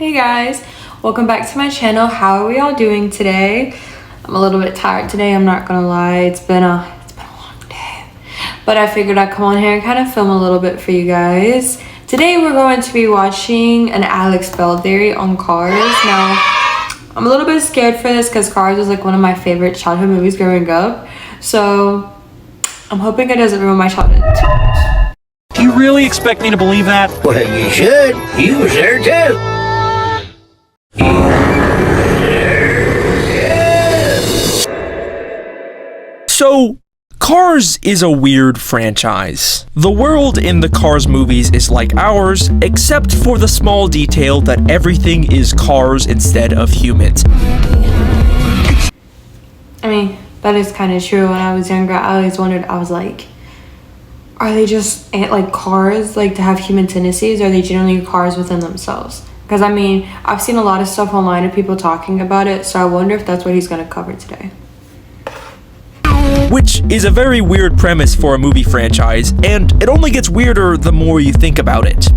Hey guys, welcome back to my channel. How are we all doing today? I'm a little bit tired today, I'm not gonna lie. It's been a long day, but I figured I'd come on here and kind of film a little bit for you guys. Today we're going to be watching an Alex BALE theory on Cars. Now I'm a little bit scared for this because Cars was like one of my favorite childhood movies growing up, so I'm hoping it doesn't ruin my childhood too much. Do you really expect me to believe that? Well, you should. He was there too. So, Cars is a weird franchise. The world in the Cars movies is like ours, except for the small detail that everything is cars instead of humans. I mean, that is kind of true. When I was younger, I always wondered, I was like, are they just like cars, like to have human tendencies, or are they generally cars within themselves? Because I mean, I've seen a lot of stuff online of people talking about it, so I wonder if that's what he's going to cover today. Which is a very weird premise for a movie franchise, and it only gets weirder the more you think about it.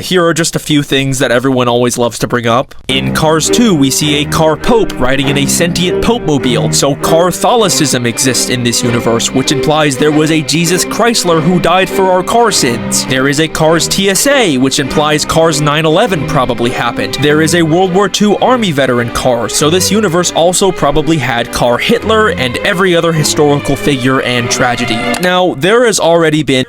Here are just a few things that everyone always loves to bring up. In Cars 2, we see a car pope riding in a sentient pope-mobile, so Catholicism exists in this universe, which implies there was a Jesus Chrysler who died for our car sins. There is a Cars TSA, which implies Cars 9/11 probably happened. There is a World War II Army veteran car, so this universe also probably had Car Hitler and every other historical figure and tragedy. Now, there has already been...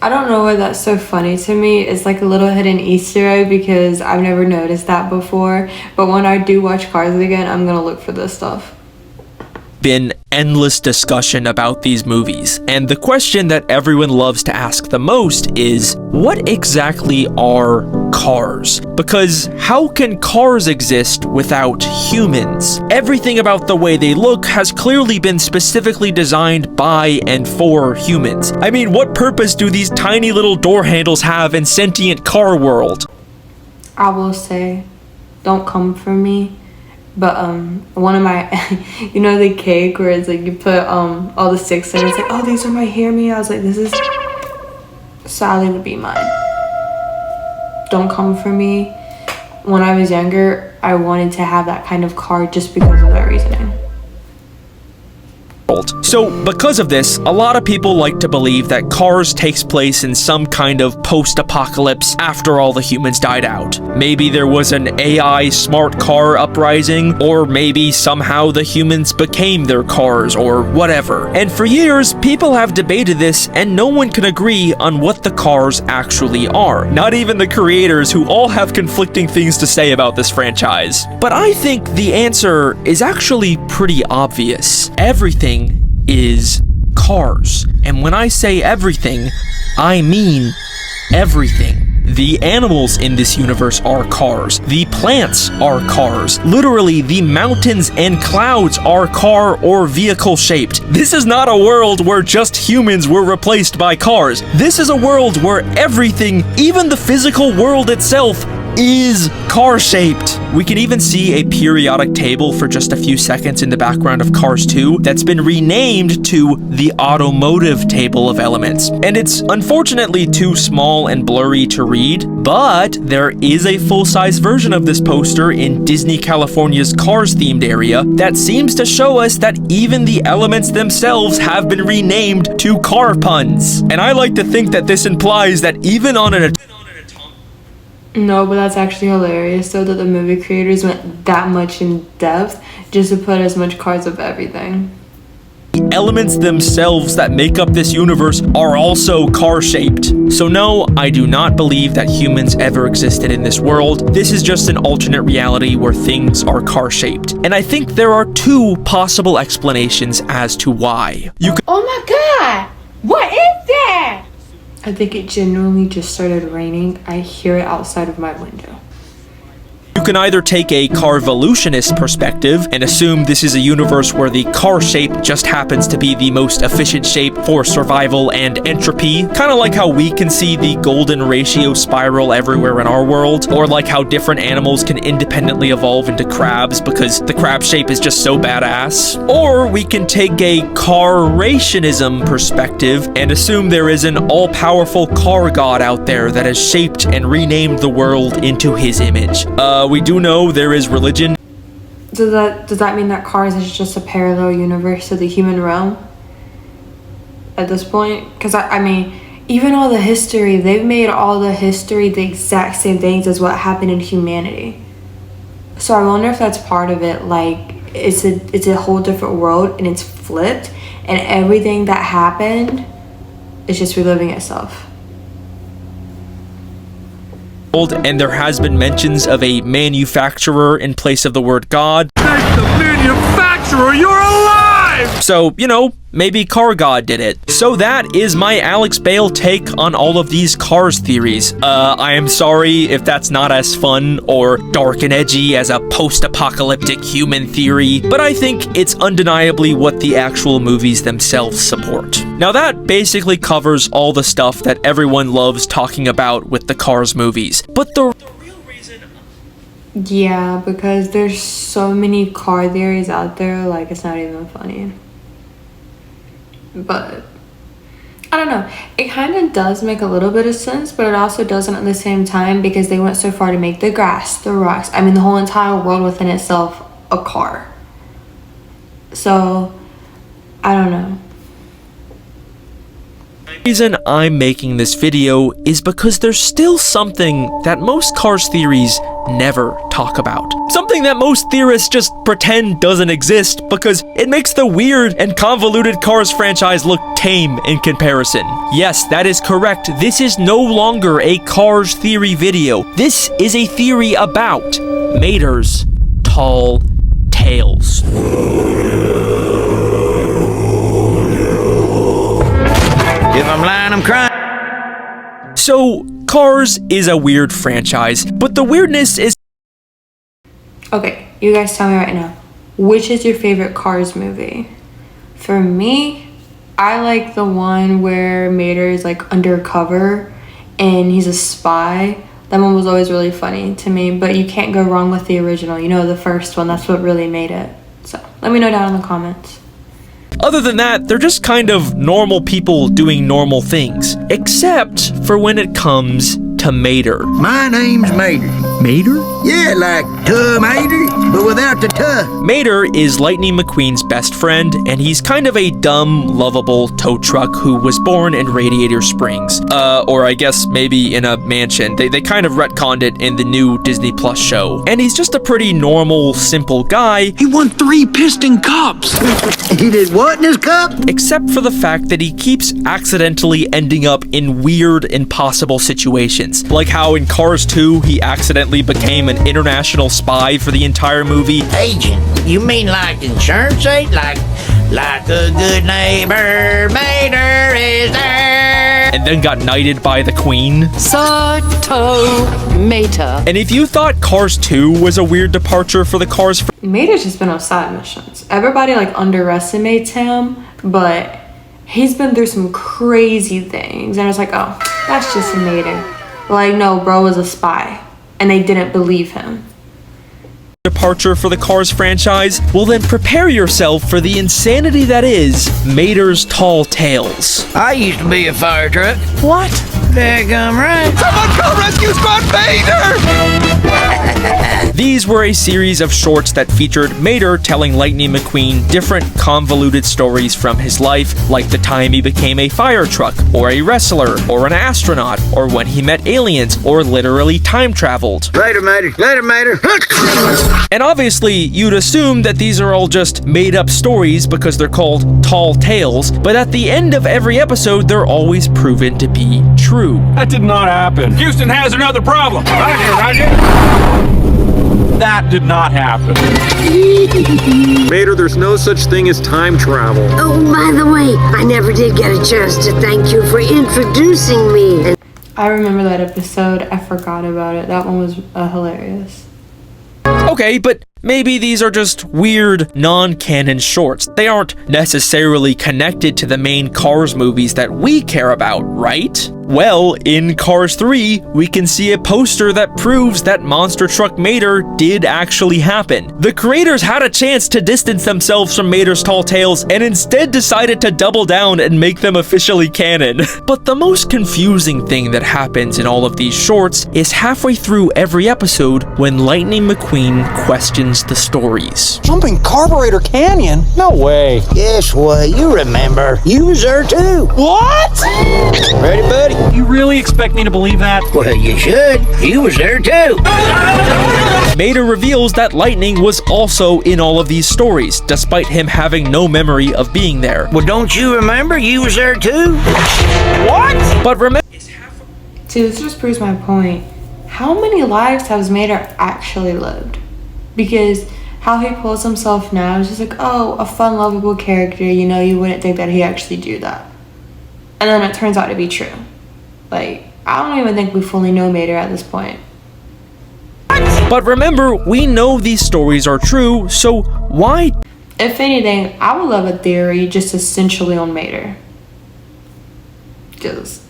I don't know why that's so funny to me. It's like a little hidden Easter egg because I've never noticed that before. But when I do watch Cars again, I'm gonna look for this stuff. Been endless discussion about these movies, and the question that everyone loves to ask the most is, what exactly are cars? Because how can cars exist without humans? Everything about the way they look has clearly been specifically designed by and for humans. I mean, what purpose do these tiny little door handles have in sentient car world? I will say, don't come for me, but one of my you know the cake where it's like you put all the sticks in, it's like, oh, these are my hear me. I was like, this is sadly to be mine. Don't come for me. When I was younger, I wanted to have that kind of car just because of that reasoning. So, because of this, a lot of people like to believe that Cars takes place in some kind of post-apocalypse after all the humans died out. Maybe there was an AI smart car uprising, or maybe somehow the humans became their cars, or whatever. And for years, people have debated this, and no one can agree on what the cars actually are. Not even the creators, who all have conflicting things to say about this franchise. But I think the answer is actually pretty obvious. Everything is cars. And when I say everything, I mean everything. The animals in this universe are cars. The plants are cars. Literally, the mountains and clouds are car or vehicle shaped. This is not a world where just humans were replaced by cars. This is a world where everything, even the physical world itself, is car-shaped. We can even see a periodic table for just a few seconds in the background of Cars 2 that's been renamed to the automotive table of elements. And it's unfortunately too small and blurry to read, but there is a full-size version of this poster in Disney California's Cars-themed area that seems to show us that even the elements themselves have been renamed to car puns. And I like to think that this implies that even on an No, but that's actually hilarious, though, that the movie creators went that much in depth just to put as much cars of everything. The elements themselves that make up this universe are also car-shaped. So no, I do not believe that humans ever existed in this world. This is just an alternate reality where things are car-shaped. And I think there are two possible explanations as to why. Oh my God! What is that? I think it genuinely just started raining. I hear it outside of my window. You can either take a carvolutionist perspective and assume this is a universe where the car shape just happens to be the most efficient shape for survival and entropy, kind of like how we can see the golden ratio spiral everywhere in our world, or like how different animals can independently evolve into crabs because the crab shape is just so badass. Or we can take a car-rationism perspective and assume there is an all-powerful car god out there that has shaped and renamed the world into his image. We do know there is religion. Does that mean that Cars is just a parallel universe to the human realm at this point? Because I mean, even all the history, they've made all the history the exact same things as what happened in humanity. So I wonder if that's part of it. Like, it's a whole different world and it's flipped, and everything that happened is just reliving itself. And there has been mentions of a manufacturer in place of the word God. Thank the manufacturer, you're alive! So, you know, maybe Car God did it. So that is my Alex Bale take on all of these Cars theories. I am sorry if that's not as fun or dark and edgy as a post-apocalyptic human theory, but I think it's undeniably what the actual movies themselves support. Now that basically covers all the stuff that everyone loves talking about with the Cars movies, but the real reason... Yeah, because there's so many car theories out there, like, it's not even funny. But I don't know, it kind of does make a little bit of sense, but it also doesn't at the same time, because they went so far to make the grass, the rocks, I mean the whole entire world within itself a car. So I don't know. The reason I'm making this video is because there's still something that most Cars theories never talk about. Something that most theorists just pretend doesn't exist because it makes the weird and convoluted Cars franchise look tame in comparison. Yes, that is correct. This is no longer a Cars theory video. This is a theory about Mater's tall tales. If I'm lying, I'm crying. So, Cars is a weird franchise, but the weirdness is... Okay, you guys tell me right now, which is your favorite Cars movie? For me, I like the one where Mater is like undercover and he's a spy. That one was always really funny to me, but you can't go wrong with the original. You know, the first one, that's what really made it. So let me know down in the comments. Other than that, they're just kind of normal people doing normal things. Except for when it comes to Mater. My name's Mater. Mater? Yeah, like Mater, but without the tuh. Mater is Lightning McQueen's best friend, and he's kind of a dumb, lovable tow truck who was born in Radiator Springs. Or I guess maybe in a mansion. They kind of retconned it in the new Disney Plus show. And he's just a pretty normal, simple guy. He won 3 piston cups! He did what in his cup? Except for the fact that he keeps accidentally ending up in weird, impossible situations. Like how in Cars 2, he accidentally became an international spy for the entire movie. Agent? You mean like insurance agent? Like a good neighbor, Mater is there. And then got knighted by the Queen. Serto Mater. And if you thought Cars 2 was a weird departure for the Cars Mater's just been on side missions. Everybody like underestimates him, but he's been through some crazy things. And it's like, oh, that's just a Mater. Like, no, bro was a spy. And they didn't believe him. Departure for the Cars franchise, well then prepare yourself for the insanity that is Mater's tall tales. I used to be a fire truck. What? Daggum right. Someone call Rescue Squad Mater! These were a series of shorts that featured Mater telling Lightning McQueen different convoluted stories from his life, like the time he became a fire truck, or a wrestler, or an astronaut, or when he met aliens, or literally time traveled. Later, Mater. Later, Mater. And obviously, you'd assume that these are all just made-up stories because they're called tall tales, but at the end of every episode, they're always proven to be true. That did not happen. Houston has another problem. Roger. That did not happen. Mater, there's no such thing as time travel. Oh, by the way, I never did get a chance to thank you for introducing me. I remember that episode. I forgot about it. That one was hilarious. Okay, but maybe these are just weird, non-canon shorts. They aren't necessarily connected to the main Cars movies that we care about, right? Well, in Cars 3, we can see a poster that proves that Monster Truck Mater did actually happen. The creators had a chance to distance themselves from Mater's tall tales and instead decided to double down and make them officially canon. But the most confusing thing that happens in all of these shorts is halfway through every episode when Lightning McQueen questions the stories. Jumping Carburetor Canyon? No way. Guess what? You remember. You was there too. What? Ready, buddy? You really expect me to believe that? Well, you should. You was there too. Mater reveals that Lightning was also in all of these stories, despite him having no memory of being there. Well, don't you remember? You was there too. What? But remember, See, this just proves my point. How many lives has Mater actually lived? Because how he pulls himself now is just like, oh, a fun, lovable character, you know, you wouldn't think that he'd actually do that. And then it turns out to be true. Like, I don't even think we fully know Mater at this point. but remember, we know these stories are true, so why? If anything, I would love a theory just essentially on Mater. Just...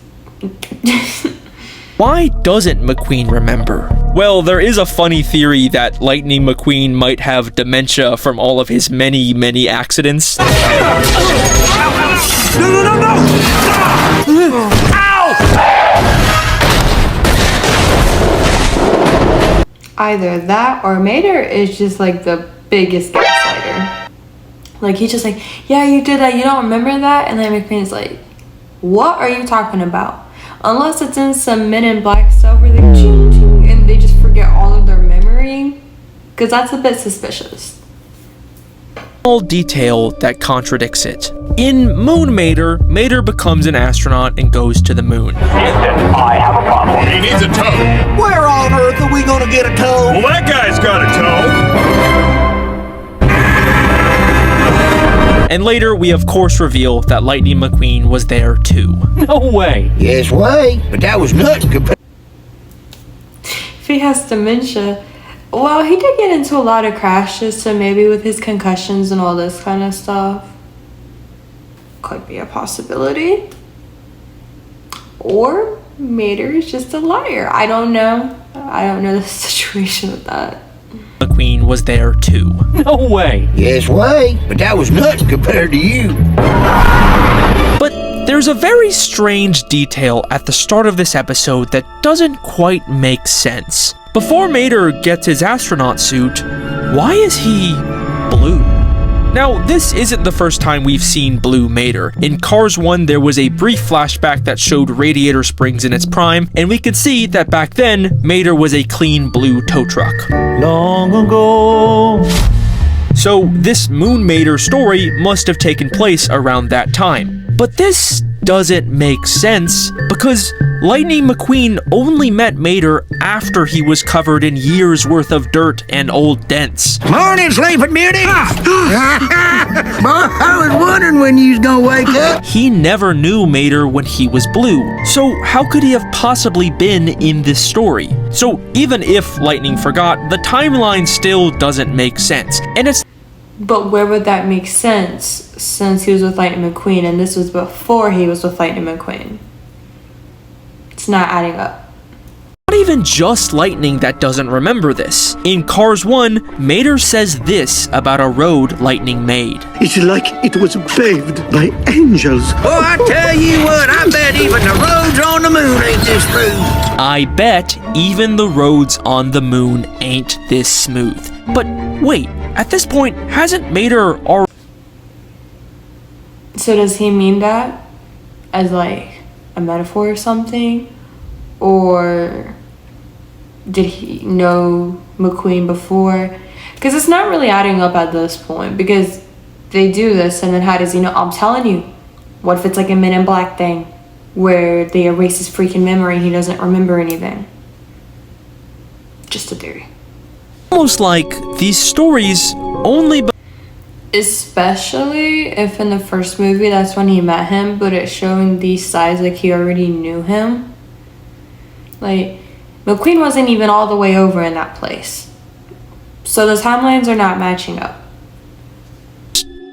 Why doesn't McQueen remember? Well, there is a funny theory that Lightning McQueen might have dementia from all of his many, many accidents. No! Either that or Mater is just like the biggest gaslighter. Like, he's just like, yeah, you did that, you don't remember that? And then McQueen's like, what are you talking about? Unless it's in some Men in Black stuff where they ching, ching, and they just forget all of their memory. Because that's a bit suspicious. Detail that contradicts it. In Moon Mater, Mater becomes an astronaut and goes to the moon. I have a problem. He needs a tow. Where on earth are we gonna get a tow? Well, that guy's got a tow. And later, we of course reveal that Lightning McQueen was there too. No way. Yes, way. But that was nothing compared. If he has dementia, well, he did get into a lot of crashes, so maybe with his concussions and all this kind of stuff, could be a possibility. Or Mater is just a liar. I don't know. I don't know the situation with that. McQueen was there too. No way. Yes, way. But that was nothing compared to you. But there's a very strange detail at the start of this episode that doesn't quite make sense. Before Mater gets his astronaut suit, why is he blue? Now, this isn't the first time we've seen Blue Mater. In Cars 1, there was a brief flashback that showed Radiator Springs in its prime, and we could see that back then, Mater was a clean blue tow truck. Long ago. So, this Moon Mater story must have taken place around that time. But this doesn't make sense, because Lightning McQueen only met Mater after he was covered in years worth of dirt and old dents. Morning, Sleeping Beauty. I was wondering when you was gonna wake up. He never knew Mater when he was blue, so how could he have possibly been in this story? So even if Lightning forgot, the timeline still doesn't make sense, and it's But where would that make sense since he was with Lightning McQueen and this was before he was with Lightning McQueen? It's not adding up. not even just Lightning that doesn't remember this. In Cars 1, Mater says this about a road Lightning made. It's like it was paved by angels. Oh, I tell you what, I bet even the roads on the moon ain't this smooth. I bet even the roads on the moon ain't this smooth. But wait, at this point, hasn't Mater already... So does he mean that as like a metaphor or something? Or did he know McQueen before? Because it's not really adding up at this point, because they do this and then how does he know? I'm telling you, what if it's like a Men in Black thing where they erase his freaking memory and he doesn't remember anything? Just a theory. Almost like these stories only... Especially if in the first movie that's when he met him, but it's showing these sides like he already knew him. Like, McQueen wasn't even all the way over in that place. So the timelines are not matching up.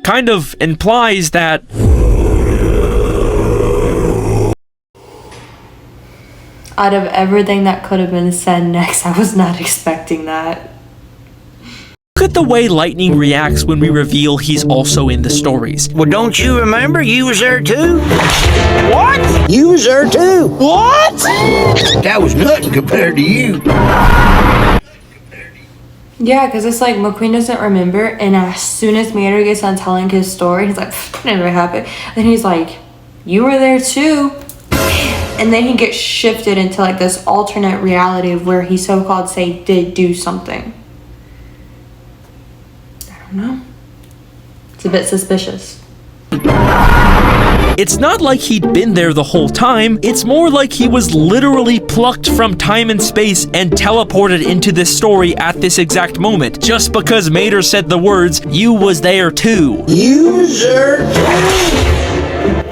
Kind of implies that Out of everything that could have been said next, I was not expecting that. look at the way Lightning reacts when we reveal he's also in the stories. Well, don't you remember? You was there too. What? You was there too. What? That was nothing compared to you. Yeah, because it's like McQueen doesn't remember, and as soon as Mater gets on telling his story, he's like, never happened. Then he's like, you were there too. And then he gets shifted into like this alternate reality of where he so-called did do something. I don't know. It's a bit suspicious. It's not like he'd been there the whole time, it's more like he was literally plucked from time and space and teleported into this story at this exact moment, just because Mater said the words, you was there too. You was there too.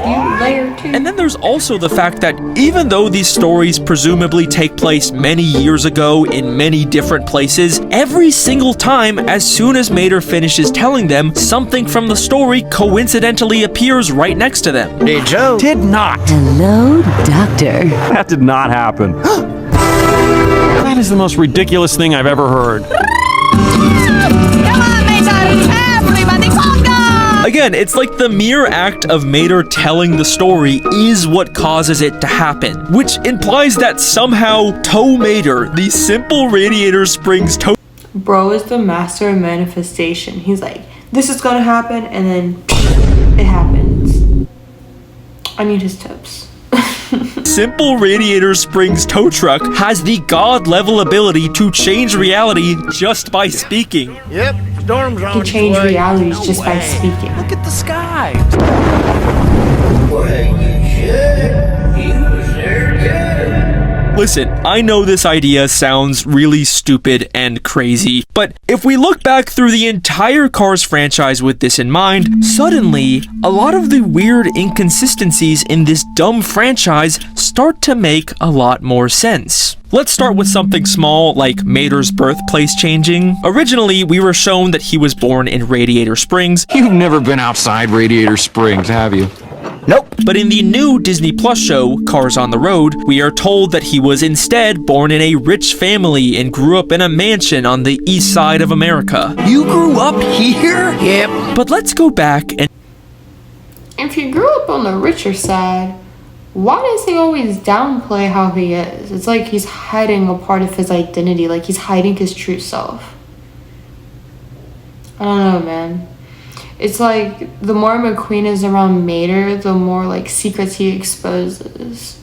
You layer too. And then there's also the fact that even though these stories presumably take place many years ago in many different places, every single time, as soon as Mater finishes telling them, something from the story coincidentally appears right next to them. Did so? Did not. Hello, Doctor. That did not happen. That is the most ridiculous thing I've ever heard. Again, it's like the mere act of Mater telling the story is what causes it to happen, which implies that somehow Toe Mater, the simple Radiator Springs Toe... Bro is the master of manifestation. He's like, this is gonna happen, and then it happens. I need his tips. Simple Radiator Springs tow truck has the god-level ability to change reality just by speaking. Yep. Storm's on He its changed way. realities just by speaking. Look at the sky. Well, you should. You was there too. Listen, I know this idea sounds really stupid and crazy, but if we look back through the entire Cars franchise with this in mind, suddenly, a lot of the weird inconsistencies in this dumb franchise start to make a lot more sense. Let's start with something small like Mater's birthplace changing. Originally, we were shown that he was born in Radiator Springs. You've never been outside Radiator Springs, have you? Nope. But in the new Disney Plus show, Cars on the Road, we are told that he was instead born in a rich family and grew up in a mansion on the east side of America. You grew up here? Yep. But let's go back and... If he grew up on the richer side, why does he always downplay how he is? It's like he's hiding a part of his identity, like he's hiding his true self. I don't know, man. It's like the more McQueen is around Mater, the more like secrets he exposes.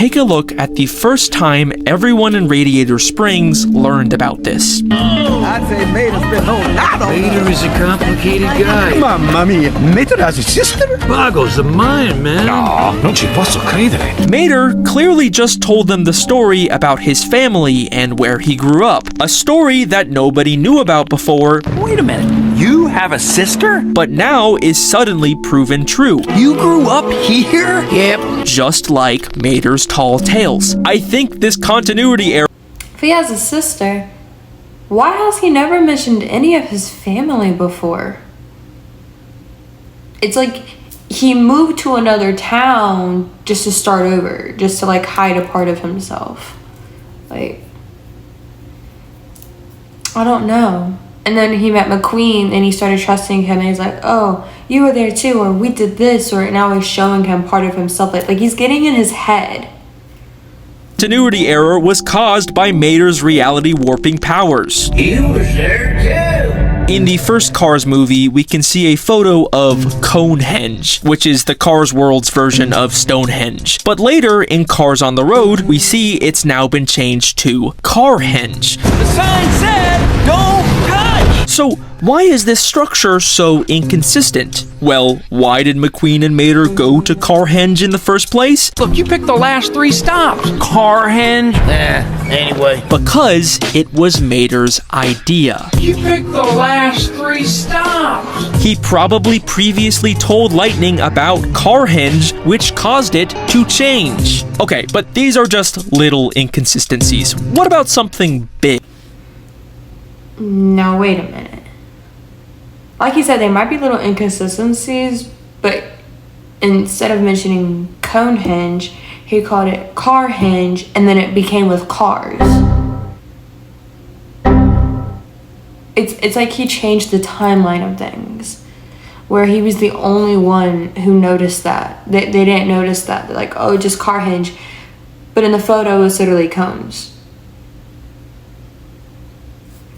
take a look at the first time everyone in Radiator Springs learned about this. I'd say Mater's been holding out on Mater is a complicated guy. Mamma mia, Mater has a sister? Boggles the mind, man. No, non ci posso credere. Mater clearly just told them the story about his family and where he grew up. A story that nobody knew about before, Wait a minute, you have a sister? but now is suddenly proven true. You grew up here? Yep. Just like Mater's tall tales. I think this continuity error If he has a sister, why has he never mentioned any of his family before? It's like he moved to another town just to start over, just to like hide a part of himself. Like, I don't know. And then he met McQueen and he started trusting him and he's like, oh, you were there too, or we did this, or now he's showing him part of himself. Like he's getting in his head. continuity error was caused by Mater's reality warping powers. You was there too. In the first Cars movie, we can see a photo of Conehenge, which is the Cars world's version of Stonehenge. But later, in Cars on the Road, we see it's now been changed to Carhenge. The sign said, don't touch! So, why is this structure so inconsistent? Well, why did McQueen and Mater go to Carhenge in the first place? Look, you picked the last 3 stops. Carhenge. Anyway. Because it was Mater's idea. You picked the last 3 stops. He probably previously told Lightning about Carhenge, which caused it to change. Okay, but these are just little inconsistencies. What about something big? No, wait. like he said, there might be little inconsistencies, but instead of mentioning cone hinge, he called it car hinge, and then it became with cars. It's like he changed the timeline of things, where he was the only one who noticed that. They didn't notice that. They're like, oh, just car hinge. But in the photo, it's literally cones.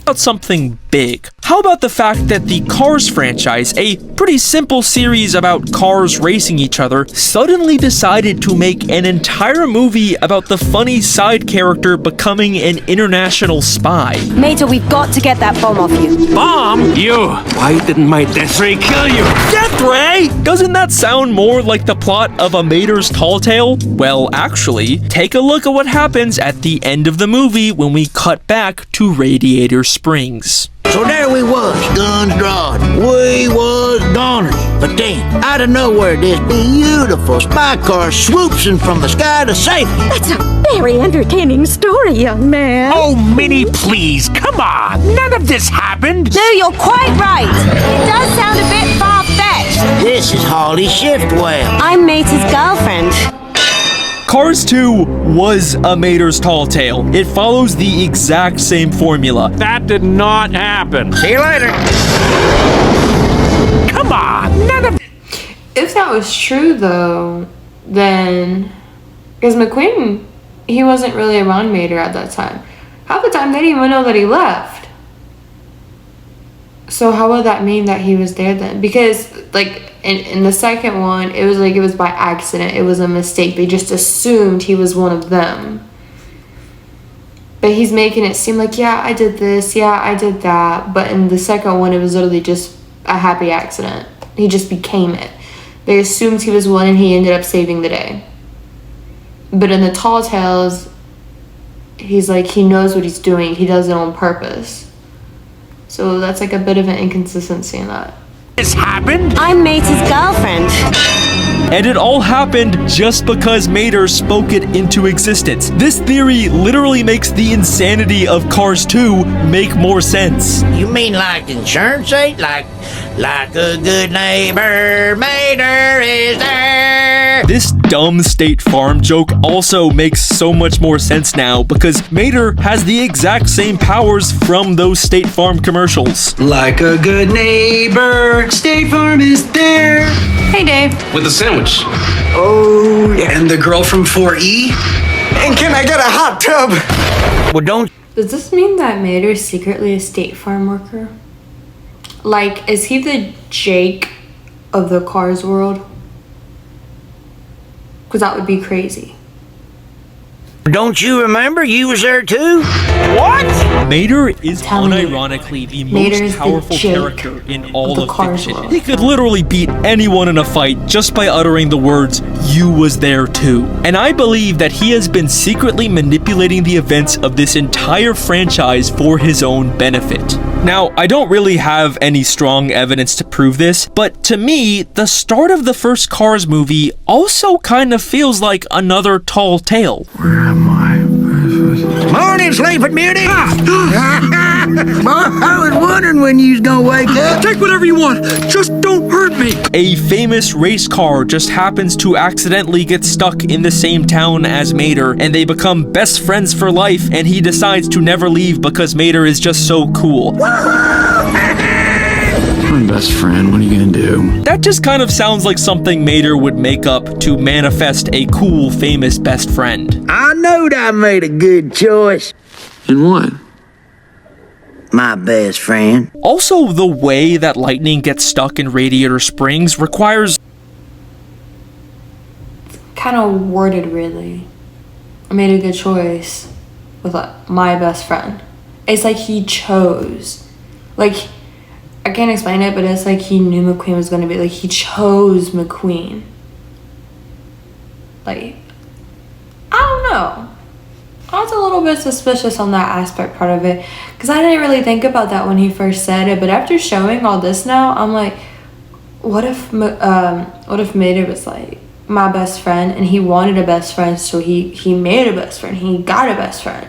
About something big. How about the fact that the Cars franchise, a pretty simple series about cars racing each other, suddenly decided to make an entire movie about the funny side character becoming an international spy? Mater, we've got to get that bomb off you. Bomb? You! Why didn't my death ray kill you? Death Ray! Doesn't that sound more like the plot of a Mater's Tall Tale? Well, actually, take a look at what happens at the end of the movie when we cut back to Radiator Springs. So there we was, guns drawn. We was goners. But then, out of nowhere, this beautiful spy car swoops in from the sky to safety. That's a very entertaining story, young man. Oh, Minnie, please, come on. None of this happened. No, you're quite right. It does sound a bit far-fetched. This is Holly Shiftwell. I'm Mater's girlfriend. Cars 2 was a Mater's Tall Tale. It follows the exact same formula. That did not happen. See you later. Come on. None of... If that was true, though, then... Because McQueen, he wasn't really around Mater at that time. Half the time, they didn't even know that he left. So how would that mean that he was there then? Because, like, in the second one, it was like it was by accident. It was a mistake. They just assumed he was one of them. But he's making it seem like, yeah, I did this. Yeah, I did that. But in the second one, it was literally just a happy accident. He just became it. They assumed he was one and he ended up saving the day. But in the Tall Tales, he's like, he knows what he's doing. He does it on purpose. So that's like a bit of an inconsistency in that. This happened? I'm Mater's girlfriend. And it all happened just because Mater spoke it into existence. This theory literally makes the insanity of Cars 2 make more sense. You mean like insurance ain't? Like a good neighbor, Mater is there. This dumb State Farm joke also makes so much more sense now because Mater has the exact same powers from those State Farm commercials. Like a good neighbor, State Farm is there. Hey, Dave. With a sandwich. Oh, yeah. And the girl from 4E? And can I get a hot tub? Well, don't. Does this mean that Mater is secretly a State Farm worker? Like, is he the Jake of the Cars world? Because that would be crazy. Don't you remember you was there too? What? Mater is Telling you. unironically the Mater's most the powerful Jake character in all the of Cars fiction. world. He could literally beat anyone in a fight just by uttering the words, "You was there too." And I believe that he has been secretly manipulating the events of this entire franchise for his own benefit. Now, I don't really have any strong evidence to prove this, but to me, the start of the first Cars movie also kind of feels like another Tall Tale. Where am I? Morning, Sleeping Beauty. I was wondering when you was gonna wake up. Take whatever you want, just don't hurt me. A famous race car just happens to accidentally get stuck in the same town as Mater, and they become best friends for life, and he decides to never leave because Mater is just so cool. I'm best friend, what are you gonna do? That just kind of sounds like something Mater would make up to manifest a cool, famous best friend. I knowed I made a good choice. And what? My best friend. Also, the way that lightning gets stuck in Radiator Springs requires... Kind of worded, really. I made a good choice with my best friend. It's like he chose. Like, I can't explain it, but it's like he knew McQueen was going to be, like, he chose McQueen. Like, I don't know. I was a little bit suspicious on that aspect part of it, because I didn't really think about that when he first said it, but after showing all this now, I'm like, what if Mater was like my best friend, and he wanted a best friend, so he made a best friend, he got a best friend.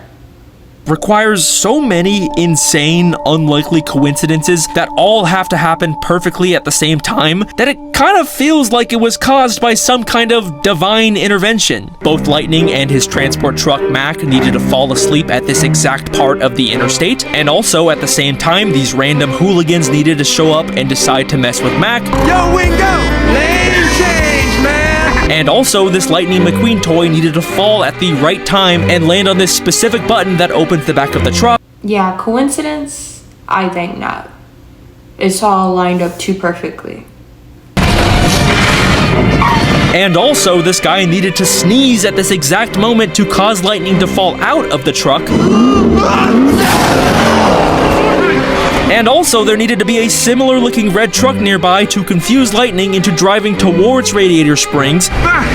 requires so many insane, unlikely coincidences that all have to happen perfectly at the same time that it kind of feels like it was caused by some kind of divine intervention. Both Lightning and his transport truck Mac needed to fall asleep at this exact part of the interstate, and also at the same time, these random hooligans needed to show up and decide to mess with Mac. Yo, Wingo! Lane change, man! And also, this Lightning McQueen toy needed to fall at the right time and land on this specific button that opens the back of the truck. Yeah, coincidence? I think not. It's all lined up too perfectly. And also, this guy needed to sneeze at this exact moment to cause Lightning to fall out of the truck. And also, there needed to be a similar looking red truck nearby to confuse Lightning into driving towards Radiator Springs. Mac!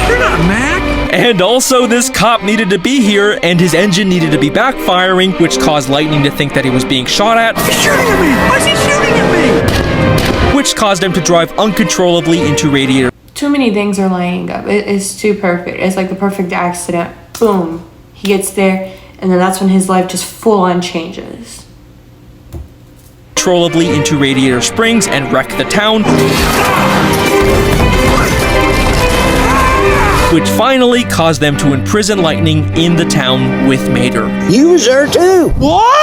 You're not Mac! And also, this cop needed to be here, and his engine needed to be backfiring, which caused Lightning to think that he was being shot at. He's shooting at me! Why is he shooting at me? Which caused him to drive uncontrollably into Radiator. Too many things are lining up. It's too perfect. It's like the perfect accident. Boom. He gets there, and then that's when his life just full on changes. Uncontrollably into Radiator Springs and wreck the town, which finally caused them to imprison Lightning in the town with Mater. You was there too. What?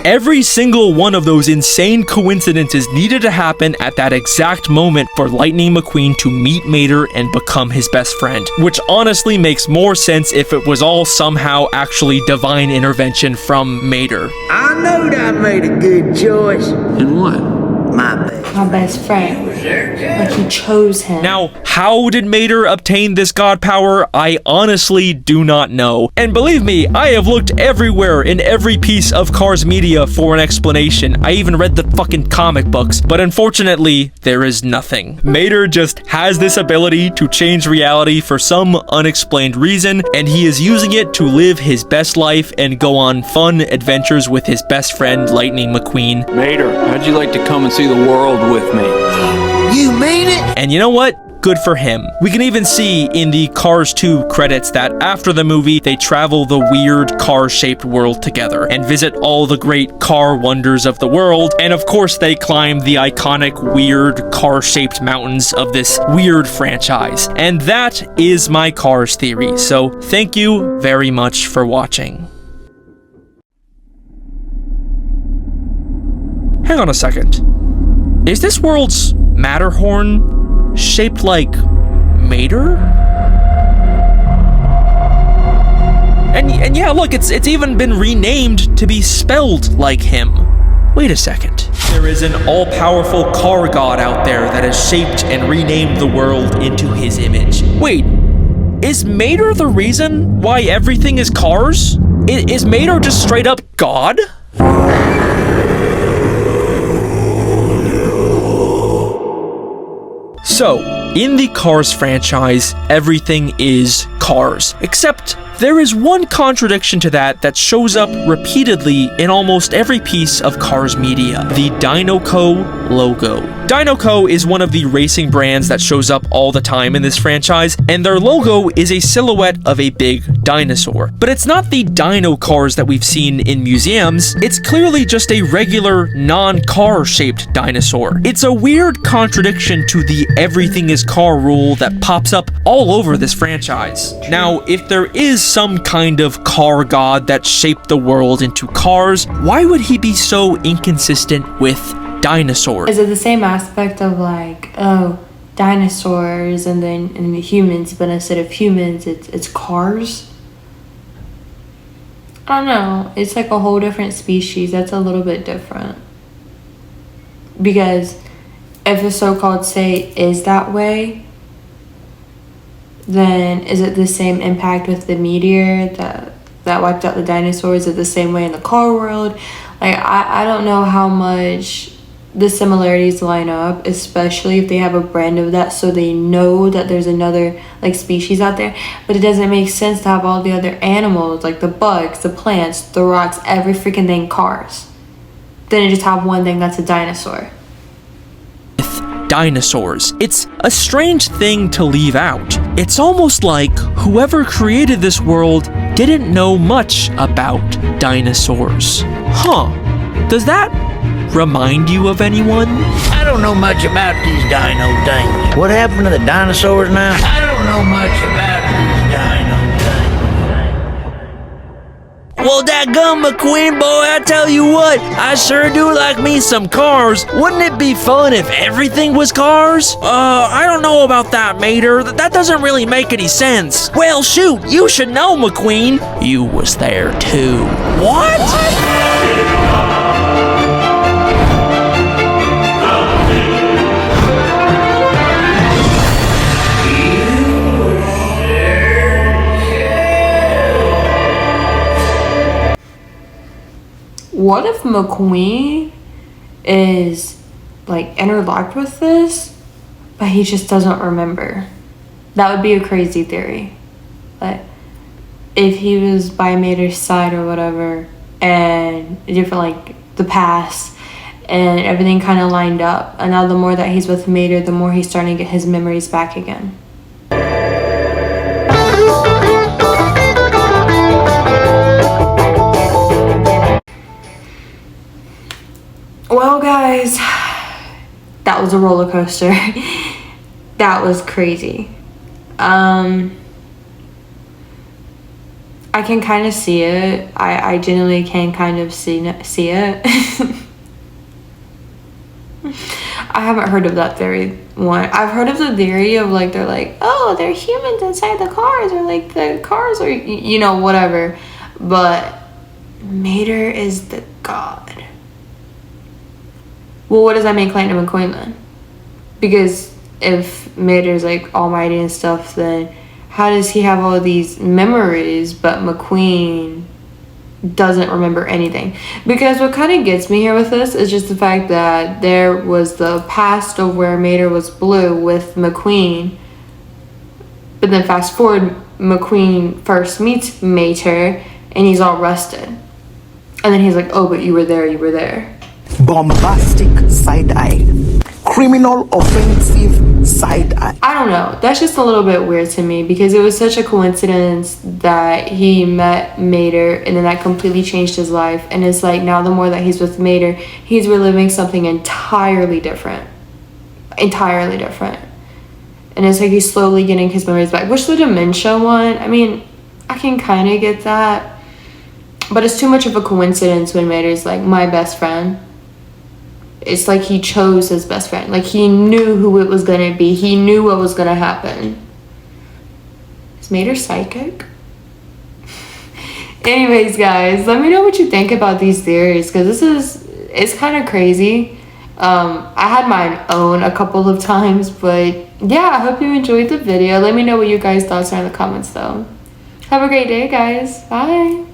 Every single one of those insane coincidences needed to happen at that exact moment for Lightning McQueen to meet Mater and become his best friend, which honestly makes more sense if it was all somehow actually divine intervention from Mater. I knowed I made a good choice. And what? My best friend. Like he chose him. Now, how did Mater obtain this god power? I honestly do not know. And believe me, I have looked everywhere in every piece of Cars media for an explanation. I even read the fucking comic books, but unfortunately, there is nothing. Mater just has this ability to change reality for some unexplained reason, and he is using it to live his best life and go on fun adventures with his best friend, Lightning McQueen. Mater, how'd you like to come and see the world with me? You mean it? And you know what? Good for him. We can even see in the Cars 2 credits that after the movie, they travel the weird car-shaped world together and visit all the great car wonders of the world. And of course, they climb the iconic weird car-shaped mountains of this weird franchise. And that is my Cars theory. So thank you very much for watching. Hang on a second. Is this world's Matterhorn shaped like Mater? And yeah, look, it's even been renamed to be spelled like him. Wait a second. There is an all-powerful car god out there that has shaped and renamed the world into his image. Wait, is Mater the reason why everything is cars? Is Mater just straight up God? So, in the Cars franchise, everything is cars, except there is one contradiction to that shows up repeatedly in almost every piece of Cars media: the Dinoco logo. Dinoco is one of the racing brands that shows up all the time in this franchise, and their logo is a silhouette of a big dinosaur. But it's not the dino cars that we've seen in museums, it's clearly just a regular, non-car shaped dinosaur. It's a weird contradiction to the everything is car rule that pops up all over this franchise. Now, if there is some kind of car god that shaped the world into cars, why would he be so inconsistent with dinosaurs? Is it the same aspect of like, oh, dinosaurs and then the humans, but instead of humans, it's cars? I don't know. It's like a whole different species. That's a little bit different. Because if the so-called say is that way, then is it the same impact with the meteor that wiped out the dinosaurs? Is it the same way in the car world? Like, I don't know how much the similarities line up, especially if they have a brand of that so they know that there's another like species out there. But it doesn't make sense to have all the other animals, like the bugs, the plants, the rocks, every freaking thing cars. Then you just have one thing that's a dinosaur. dinosaurs. It's a strange thing to leave out. It's almost like whoever created this world didn't know much about dinosaurs. Huh. Does that remind you of anyone? I don't know much about these dino things. What happened to the dinosaurs now? I don't know much about these dino things. Well, dadgum, McQueen, boy, I tell you what, I sure do like me some cars. Wouldn't it be fun if everything was cars? I don't know about that, Mater. That doesn't really make any sense. Well, shoot, you should know, McQueen. You was there, too. What? What if McQueen is like interlocked with this, but he just doesn't remember? That would be a crazy theory. But if he was by Mater's side or whatever, and different, like the past and everything kind of lined up, and now the more that he's with Mater, the more he's starting to get his memories back again. Well, guys, that was a roller coaster. That was crazy. I can kind of see it. I genuinely can kind of see it. I haven't heard of that theory one. I've heard of the theory of like, they're like, oh, they're humans inside the cars, or like the cars are, you know, whatever. But Mater is the god. Well, what does that make Lightning McQueen then? Because if Mater's like almighty and stuff, then how does he have all these memories but McQueen doesn't remember anything? Because what kind of gets me here with this is just the fact that there was the past of where Mater was blue with McQueen, but then fast forward, McQueen first meets Mater and he's all rusted, and then he's like, oh, but you were there. Bombastic side eye. Criminal offensive side eye. I don't know. That's just a little bit weird to me, because it was such a coincidence that he met Mater and then that completely changed his life. And it's like now the more that he's with Mater, he's reliving something entirely different. Entirely different. And it's like he's slowly getting his memories back. Which the dementia one, I mean, I can kind of get that. But it's too much of a coincidence when Mater's like my best friend. It's like he chose his best friend. Like he knew who it was going to be. He knew what was going to happen. Is Mater psychic? Anyways, guys, let me know what you think about these theories, because it's kind of crazy. I had mine own a couple of times, but yeah, I hope you enjoyed the video. Let me know what you guys' thoughts are in the comments though. Have a great day, guys. Bye.